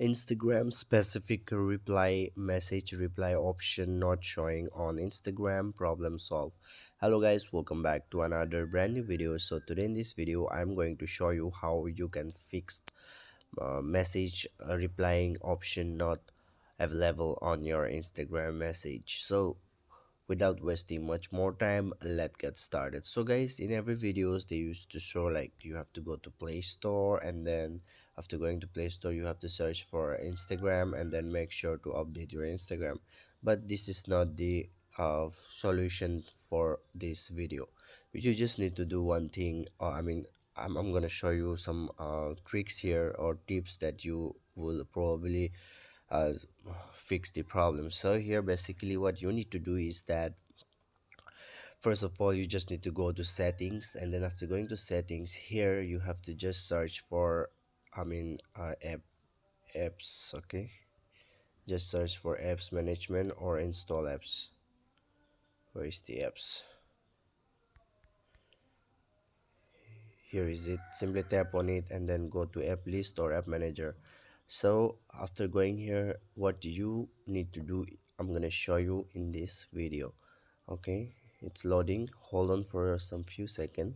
Instagram specific reply message reply option not showing on Instagram, problem solved. Hello guys, welcome back to another brand new video. So today in this video I'm going to show you how you can fix message replying option not available on your Instagram message. So without wasting much more time, let's get started. So guys, in every videos they used to show like you have to go to Play Store, and then after going to Play Store you have to search for Instagram and then make sure to update your Instagram. But this is not the solution for this video. You just need to do one thing. I'm gonna show you some tricks here or tips that you will probably uh, fix the problem. So here basically what you need to do is that first of all you just need to go to settings, and then after going to settings here you have to just search for apps. Okay, just search for apps management or install apps. Where is the apps? Here is it. Simply tap on it and then go to app list or app manager. So after going here, what you need to do, I'm gonna show you in this video. Okay, it's loading. Hold on for some few seconds.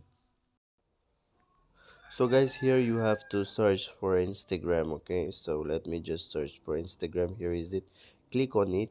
So guys, here you have to search for Instagram. Okay, so let me just search for Instagram. Here is it. Click on it,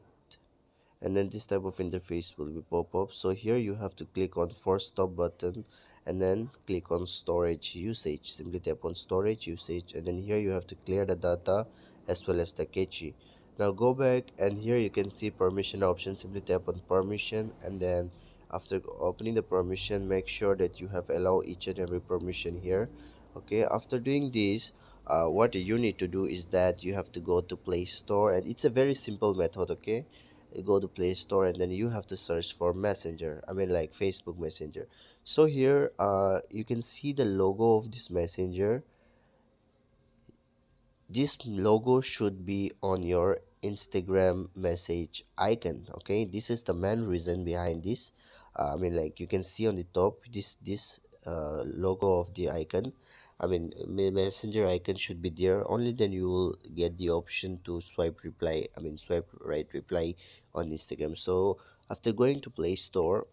and then this type of interface will be pop up. So here you have to click on force stop button and then click on storage usage. Simply tap on storage usage, and then here you have to clear the data as well as the cache. Now go back, and here you can see permission option. Simply tap on permission, and then after opening the permission, make sure that you have allow each and every permission here. Okay, after doing this, what you need to do is that you have to go to Play Store, and it's a very simple method. Okay, you go to Play Store and then you have to search for Messenger, like Facebook Messenger. So here you can see the logo of this messenger. This logo should be on your Instagram message icon. Okay, this is the main reason behind this. Like you can see on the top, this logo of the icon. Messenger icon should be there. Only then you will get the option to swipe reply. Swipe right reply on Instagram. So after going to Play Store,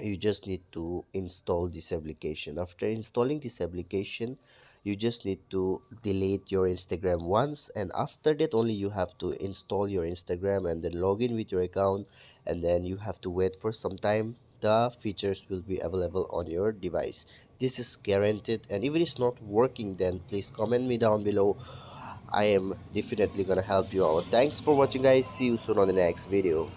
you just need to install this application. After installing this application, you just need to delete your Instagram once, and after that only you have to install your Instagram and then log in with your account, and then you have to wait for some time. The features will be available on your device. This is guaranteed, and if it is not working, then please comment me down below. I am definitely gonna help you out. Thanks for watching guys. See you soon on the next video.